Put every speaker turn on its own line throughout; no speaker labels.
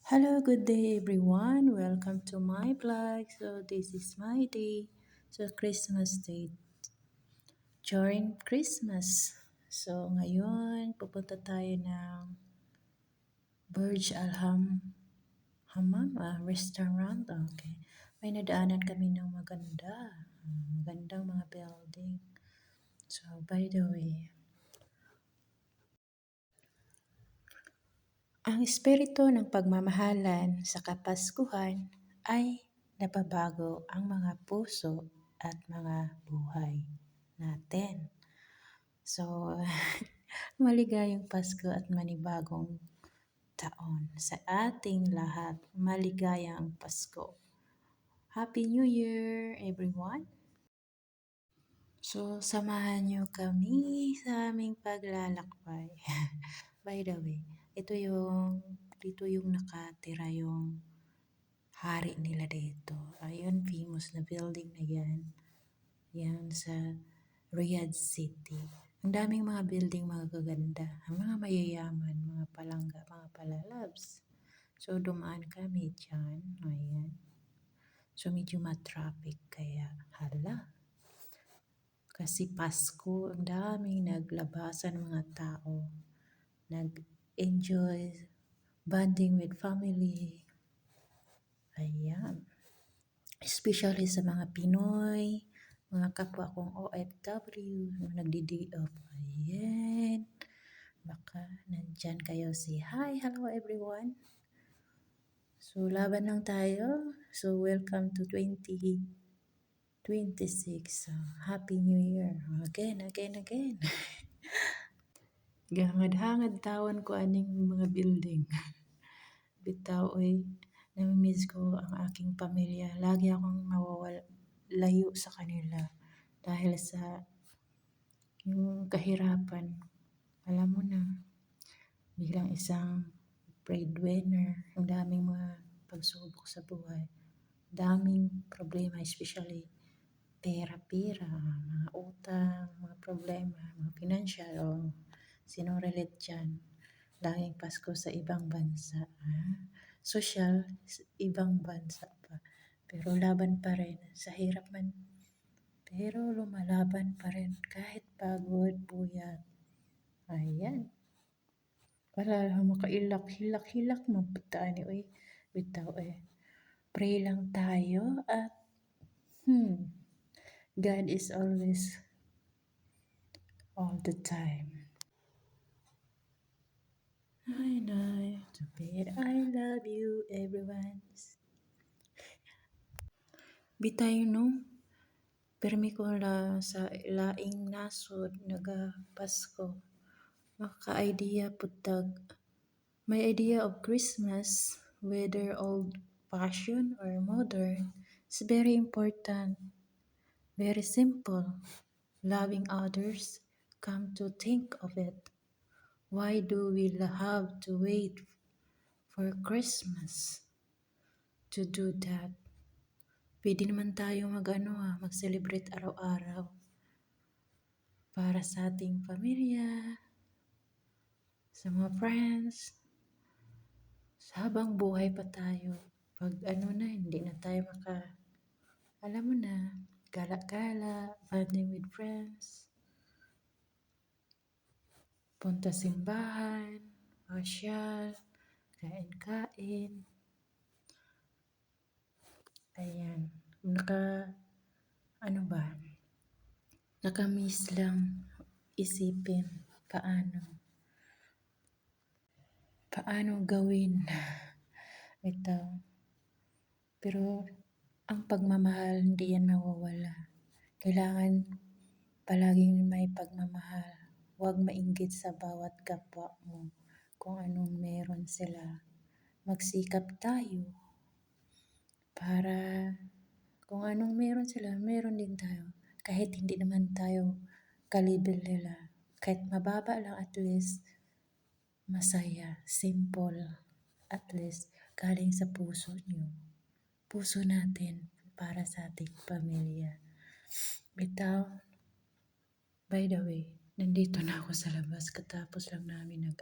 Hello, good day everyone. Welcome to my vlog. So this is my day. So Christmas Day during Christmas. So ngayon pupunta tayo ng Burj Al Hammam restaurant. Okay. May nadaanan kami ng magandang mga building. So by the way, ang espiritu ng pagmamahalan sa Kapaskuhan ay nababago ang mga puso at mga buhay natin. So, maligayang Pasko at manibagong taon sa ating lahat. Maligayang Pasko. Happy New Year, everyone! So, samahan niyo kami sa aming paglalakbay. By the way, dito yung nakatira yung hari nila dito. Ayun, famous na building na yan. Yan sa Riyadh City. Ang daming mga building, mga gaganda. Ang mga mayayaman, mga palangga, mga palalabs. So, dumaan kami dyan. Ayan. So, medyo matraffic kaya hala. Kasi Pasko, ang daming naglabasan mga tao. Nag-enjoy, bonding with family. Ayan. Especially sa mga Pinoy, mga kapwa kong OFW, nagdi-day off. Ayan. Baka nandyan kayo. Say hi, hello everyone. So, laban lang tayo. So, welcome to 2026. Happy New Year. Again. Gahangad-hangad tawan ko aning mga building. Bitaw, namimiss ko ang aking pamilya. Lagi akong layo sa kanila dahil sa yung kahirapan. Alam mo na, bilang isang breadwinner, ang daming mga pagsubok sa buhay. Daming problema, especially pera, mga utang, mga problema, mga financial, o sinong relate dyan. Laging Pasko sa ibang bansa. Social, ibang bansa pa. Pero laban pa rin. Sa hirap man. Pero lumalaban pa rin. Kahit pagod, buyat. Ayan. Wala lang makailak, hilak mabutaan ni bitaw Pray lang tayo at God is always all the time. I know to bed, I love you everyone. Bitay no, permi ko la sa laing nasod naga Pasko. Maka-idea putag. My idea of Christmas, whether old-fashioned or modern, is very important. Very simple. Loving others, come to think of it. Why do we have to wait for Christmas to do that? Pwede naman tayo mag-celebrate araw-araw para sa ating pamilya, sa mga friends, habang buhay pa tayo. Pag hindi na tayo alam mo na, gala-gala, bonding with friends, punta simbahan, masyal, kain-kain. Ayan. Nakamiss lang isipin paano gawin ito. Pero ang pagmamahal hindi yan mawawala. Kailangan palaging may pagmamahal. Huwag mainggit sa bawat kapwa mo kung anong meron sila. Magsikap tayo para kung anong meron sila, meron din tayo. Kahit hindi naman tayo kalibel nila. Kahit mababa lang, at least masaya, simple. At least galing sa puso nyo. Puso natin para sa ating pamilya. Bitaw, by the way, nandito na ako sa labas. Katapos lang namin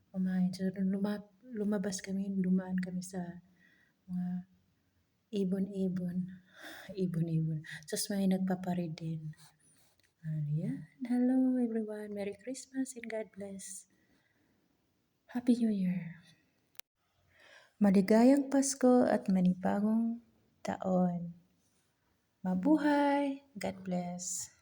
kumain. So, lumabas kami, dumaan kami sa mga ibon-ibon. Ibon-ibon. Tapos may nagpaparid din. Ayan. Hello everyone. Merry Christmas and God bless. Happy New Year. Maligayang Pasko at manibagong taon. Mabuhay! God bless!